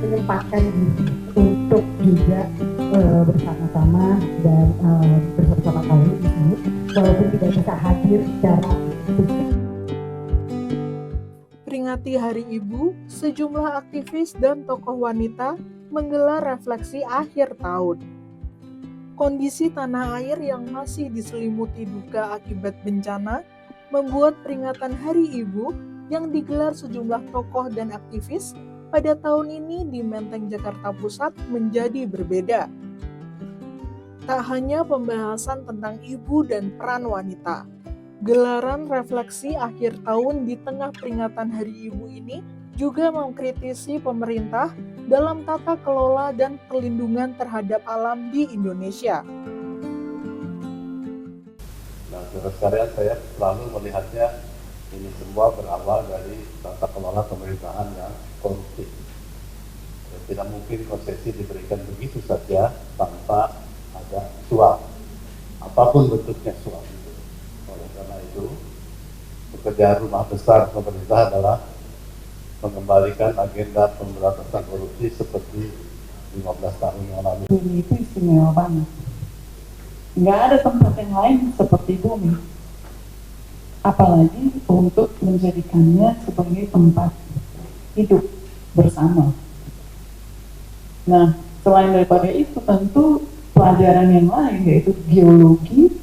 menyempatkan diri untuk juga bersama-sama dan bersama-sama kami di sini, walaupun tidak bisa hadir secara fisik. Peringati Hari Ibu, sejumlah aktivis dan tokoh wanita menggelar refleksi akhir tahun. Kondisi tanah air yang masih diselimuti duka akibat bencana membuat peringatan Hari Ibu yang digelar sejumlah tokoh dan aktivis pada tahun ini di Menteng Jakarta Pusat menjadi berbeda. Tak hanya pembahasan tentang ibu dan peran wanita, gelaran refleksi akhir tahun di tengah peringatan Hari Ibu ini juga mengkritisi pemerintah dalam tata kelola dan perlindungan terhadap alam di Indonesia. Nah, sekalian saya selalu melihatnya ini semua berawal dari tata kelola pemerintahan yang koruptif. Tidak mungkin konsesi diberikan begitu saja tanpa ada suap, apapun bentuknya suap itu. Oleh karena itu, pekerjaan rumah besar pemerintah adalah mengembalikan agenda pemberantasan korupsi seperti 15 tahun yang lalu. Bumi itu istimewa banget. Nggak ada tempat yang lain seperti bumi. Apalagi untuk menjadikannya sebagai tempat hidup bersama. Nah, selain daripada itu tentu pelajaran yang lain yaitu geologi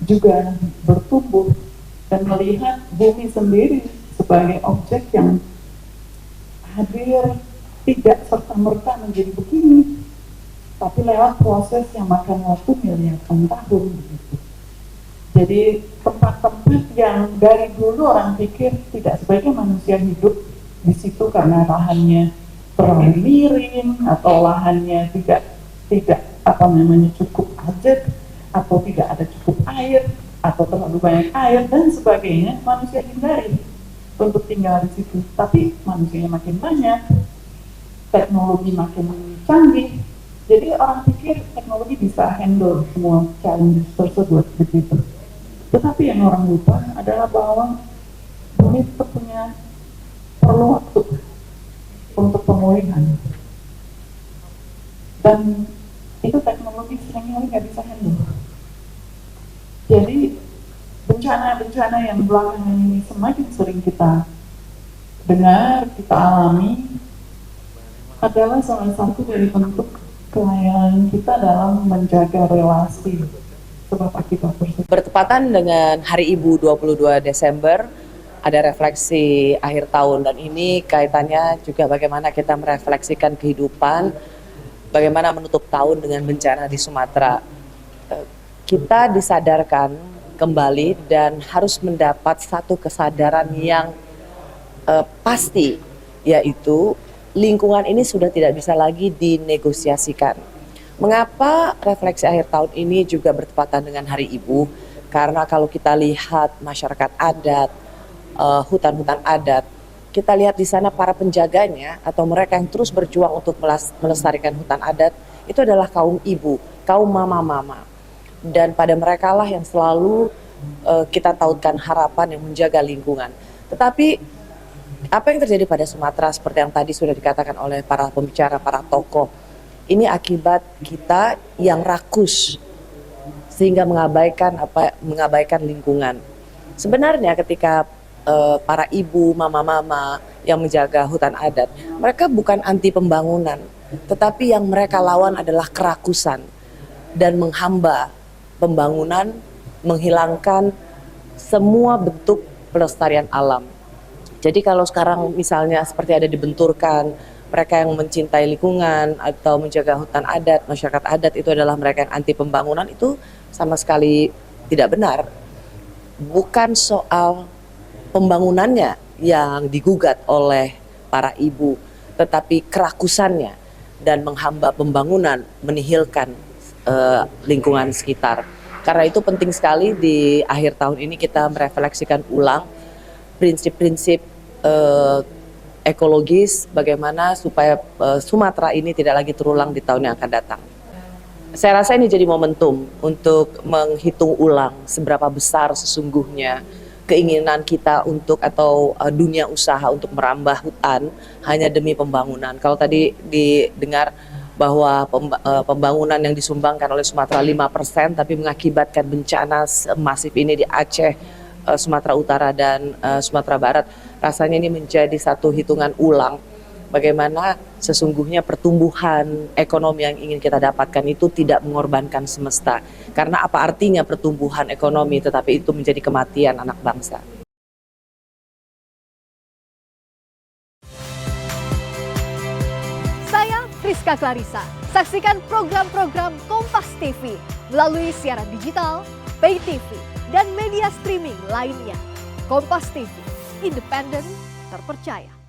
juga bertumbuh dan melihat bumi sendiri sebagai objek yang hadir tidak serta-merta menjadi begini, tapi lewat proses yang makan waktu miliaran tahun begitu. Jadi tempat-tempat yang dari dulu orang pikir tidak sebaiknya manusia hidup di situ karena lahannya terlalu miring atau lahannya tidak cukup ajet atau tidak ada cukup air atau terlalu banyak air dan sebagainya, manusia hindari untuk tinggal di situ. Tapi manusianya makin banyak, teknologi makin canggih, jadi orang pikir teknologi bisa handle semua challenge tersebut begitu. Tetapi yang orang lupa adalah bahwa bumi itu perlu waktu untuk pemulihan, dan itu teknologi seringkali nggak bisa handle. Jadi bencana-bencana yang belakangan ini semakin sering kita dengar, kita alami, adalah salah satu dari bentuk kelalaian kita dalam menjaga relasi sebab akibat tersebut. Bertepatan dengan Hari Ibu 22 Desember, ada refleksi akhir tahun, dan ini kaitannya juga bagaimana kita merefleksikan kehidupan, bagaimana menutup tahun dengan bencana di Sumatera. Kita disadarkan kembali dan harus mendapat satu kesadaran yang pasti, yaitu lingkungan ini sudah tidak bisa lagi dinegosiasikan. Mengapa refleksi akhir tahun ini juga bertepatan dengan Hari Ibu? Karena kalau kita lihat masyarakat adat, hutan-hutan adat, kita lihat di sana para penjaganya atau mereka yang terus berjuang untuk melestarikan hutan adat itu adalah kaum ibu, kaum mama-mama. Dan pada mereka lah yang selalu kita tautkan harapan yang menjaga lingkungan. Tetapi apa yang terjadi pada Sumatera seperti yang tadi sudah dikatakan oleh para pembicara, para tokoh, ini akibat kita yang rakus sehingga mengabaikan lingkungan. Sebenarnya ketika para ibu, mama-mama yang menjaga hutan adat, mereka bukan anti pembangunan, tetapi yang mereka lawan adalah kerakusan dan menghamba pembangunan, menghilangkan semua bentuk pelestarian alam. Jadi kalau sekarang misalnya seperti ada dibenturkan, mereka yang mencintai lingkungan atau menjaga hutan adat, masyarakat adat itu adalah mereka yang anti pembangunan, itu sama sekali tidak benar. Bukan soal pembangunannya yang digugat oleh para ibu, tetapi kerakusannya dan menghamba pembangunan, menihilkan lingkungan sekitar. Karena itu penting sekali di akhir tahun ini kita merefleksikan ulang prinsip-prinsip ekologis, bagaimana supaya Sumatera ini tidak lagi terulang di tahun yang akan datang. Saya rasa ini jadi momentum untuk menghitung ulang seberapa besar sesungguhnya keinginan kita untuk atau dunia usaha untuk merambah hutan hanya demi pembangunan. Kalau tadi didengar bahwa pembangunan yang disumbangkan oleh Sumatera 5%, tapi mengakibatkan bencana masif ini di Aceh, Sumatera Utara dan Sumatera Barat, rasanya ini menjadi satu hitungan ulang bagaimana sesungguhnya pertumbuhan ekonomi yang ingin kita dapatkan itu tidak mengorbankan semesta. Karena apa artinya pertumbuhan ekonomi tetapi itu menjadi kematian anak bangsa. Saya Friska Clarissa. Saksikan program-program Kompas TV melalui siaran digital, pay TV, dan media streaming lainnya. Kompas TV, independen, terpercaya.